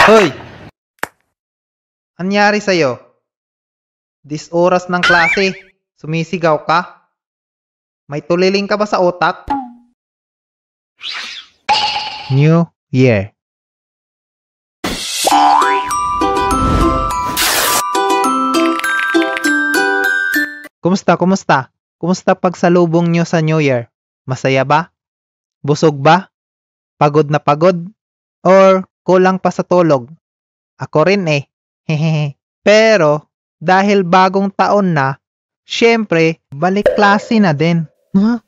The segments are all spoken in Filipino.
Hoy! Anyari sa'yo? This oras ng klase, sumisigaw ka? May tuliling ka ba sa utak? New Year. Kumusta? Kumusta pagsalubong nyo sa New Year? Masaya ba? Busog ba? Pagod na pagod? Or kulang pa sa tulog? Ako rin eh. Hehehe. Pero, dahil bagong taon na, syempre, balik klase na din. Huh?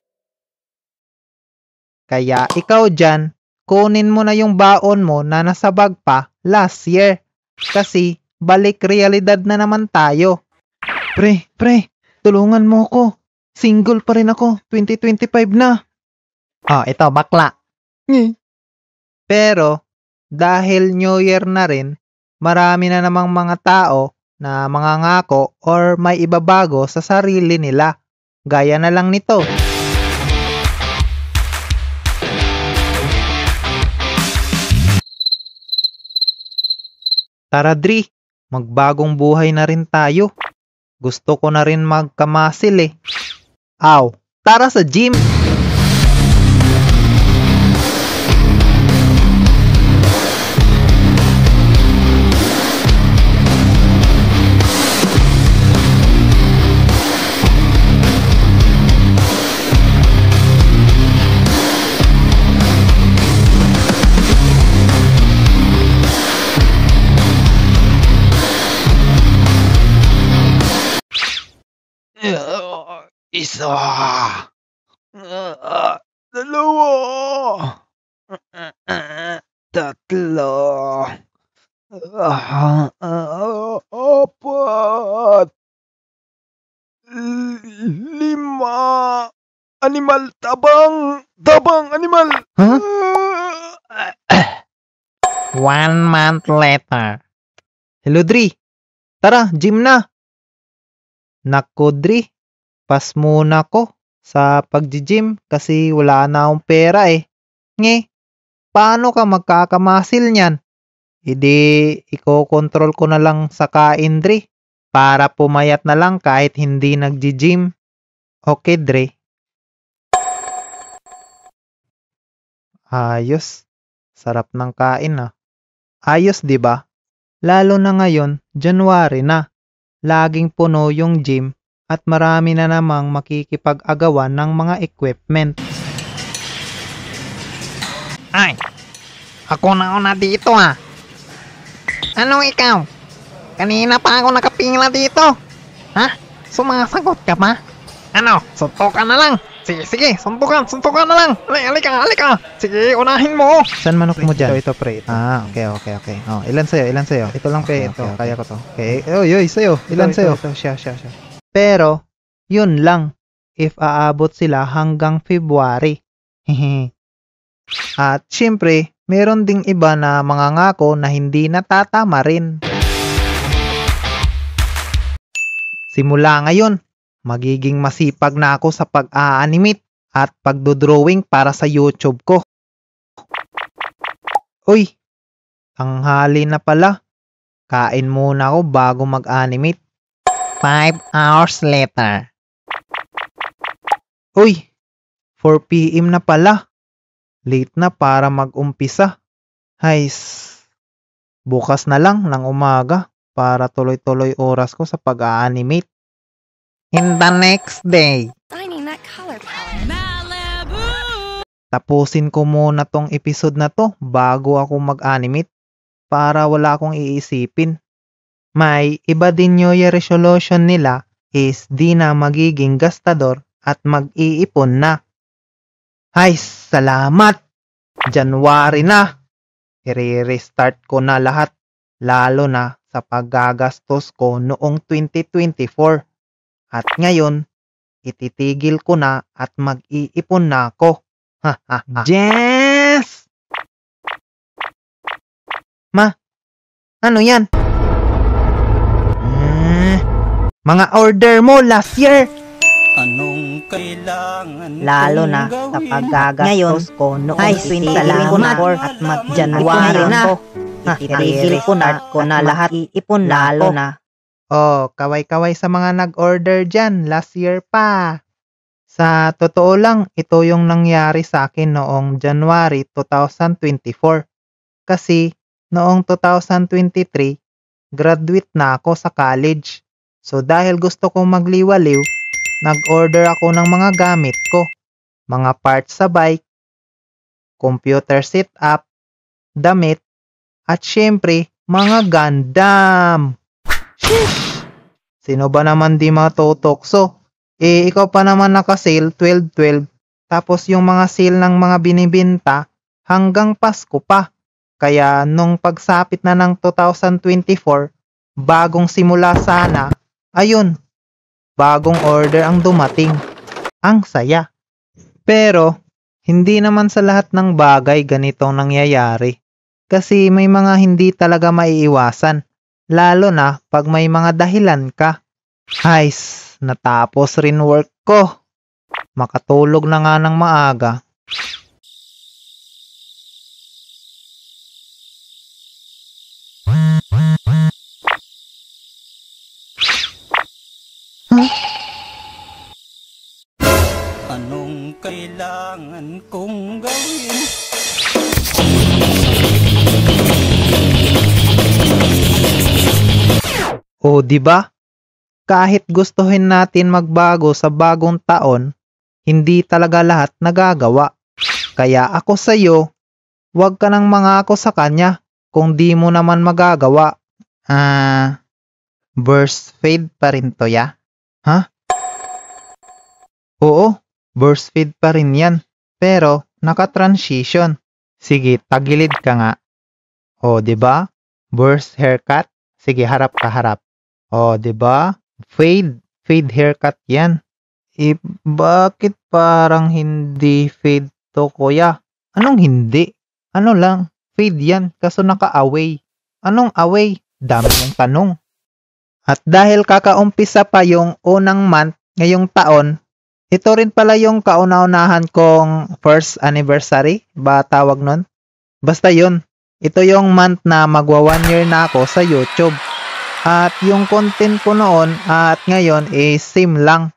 Kaya ikaw dyan, kunin mo na yung baon mo na nasa bag pa last year. Kasi, balik realidad na naman tayo. Pre, tulungan mo ko. Single pa rin ako. 2025 na. Oh, ito, bakla. Pero, dahil New Year na rin, marami na namang mga tao na mangangako or may ibabago sa sarili nila. Gaya na lang nito. Tara Dri, magbagong buhay na rin tayo. Gusto ko na rin magkamasil eh. Aw, tara sa gym! Isa. Dalawa. Tatlo. Apat. Lima. Animal. Tabang, animal. Huh? 1 month later. Hello, Dri. Tara, gym na. Nako, Dri. Pas muna ko sa pag-gym kasi wala na akong pera eh. Paano ka magkakamasil niyan? Hindi, iko-control ko na lang sa kain, Dre. Para pumayat na lang kahit hindi nag-gym. Okay, Dre. Ayos. Sarap ng kain ah. Ayos, di ba? Lalo na ngayon, January na. Laging puno yung gym. At marami na namang makikipag-agawan ng mga equipment. Ay! Ako na dito ah! Anong ikaw? Kanina pa ako nakapingla dito! Ha? Sumasagot ka pa? Ano? Suntukan na lang! Sige, suntukan na lang! Halika! Sige, unahin mo! Saan manok mo dyan? Ito pre. Ah, okay. Oh, ilan sa'yo? Ito lang pre, ito. Okay. Kaya ko to. Okay. Oy, sa'yo. Ilan sa'yo? Ito, siya. Pero, yun lang, if aabot sila hanggang February. At syempre, meron ding iba na mangangako na hindi natatama rin. Simula ngayon, magiging masipag na ako sa pag-a-animate at pagdodrawing para sa YouTube ko. Uy, tanghali na pala. Kain muna ako bago mag-animate. 5 hours later. Uy, 4 PM na pala. Late na para mag-umpisa. Hays, bukas na lang ng umaga para tuloy-tuloy oras ko sa pag-a-animate. In the next day. Finding that color palette. Malibu! Tapusin ko muna tong episode na to bago ako mag-animate para wala akong iisipin. May iba din New Year resolution nila is di na magiging gastador at mag-iipon na. Ay, salamat! January na! I-restart ko na lahat, lalo na sa paggagastos ko noong 2024. At ngayon, ititigil ko na at mag-iipon na ako. Yes! Ma, ano yan? Mga order mo last year. Anong kailangan lalo na sa paggagastos ko noong ay, 2024 at mag-January na. Itigil ko na lahat iipon lalo na. Oh, kaway-kaway sa mga nag-order dyan, last year pa. Sa totoo lang, ito yung nangyari sa akin noong January 2024. Kasi noong 2023, graduate na ako sa college. So dahil gusto kong magliwaliw, nag-order ako ng mga gamit ko. Mga parts sa bike, computer setup, damit, at syempre, mga Gundam. Sheesh! Sino ba naman di matutokso? Ikaw pa naman naka-sale 12-12, tapos yung mga sale ng mga binibenta hanggang Pasko pa. Kaya nung pagsapit na ng 2024, bagong simula sana, ayun, bagong order ang dumating. Ang saya. Pero, hindi naman sa lahat ng bagay ganitong nangyayari. Kasi may mga hindi talaga maiiwasan. Lalo na pag may mga dahilan ka. Hays, natapos rin work ko. Makatulog na nga ng maaga. Anong kailangan kong gawin? O di ba? Kahit gustuhin natin magbago sa bagong taon, hindi talaga lahat nagagawa. Kaya ako sa'yo, huwag ka nang mangako sa kanya kung di mo naman magagawa. Burst fade pa rin to ya? Ha? Oo, burst fade pa rin yan. Pero naka-transition. Sige, tagilid ka nga. O, di ba? Burst haircut. Sige, harap ka harap. O, di ba? Fade haircut 'yan. Bakit parang hindi fade to, kuya? Anong hindi? Ano lang, fade 'yan kaso naka-away. Anong away? Dami mong tanong. At dahil kakaumpisa pa yung unang month ngayong taon, ito rin pala yung kauna-unahan kong first anniversary, ba tawag nun? Basta yun, ito yung month na magwa 1 year na ako sa YouTube. At yung content ko noon at ngayon same lang.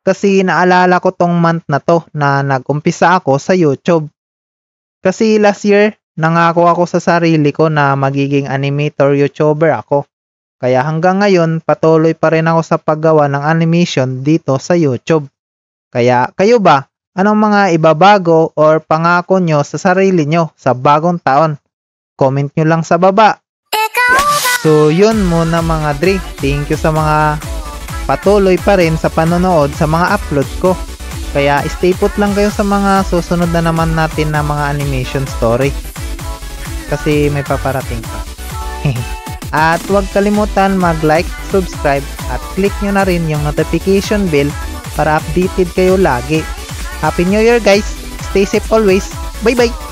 Kasi naalala ko tong month na to na nag-umpisa ako sa YouTube. Kasi last year, nangako ako sa sarili ko na magiging animator YouTuber ako. Kaya hanggang ngayon, patuloy pa rin ako sa paggawa ng animation dito sa YouTube. Kaya kayo ba, anong mga ibabago or pangako nyo sa sarili nyo sa bagong taon? Comment nyo lang sa baba. So yun muna mga Dre, thank you sa mga patuloy pa rin sa panonood sa mga upload ko. Kaya stay put lang kayo sa mga susunod na naman natin na mga animation story. Kasi may paparating pa. At huwag kalimutan mag-like, subscribe at click nyo na rin yung notification bell para updated kayo lagi. Happy New Year guys! Stay safe always! Bye bye!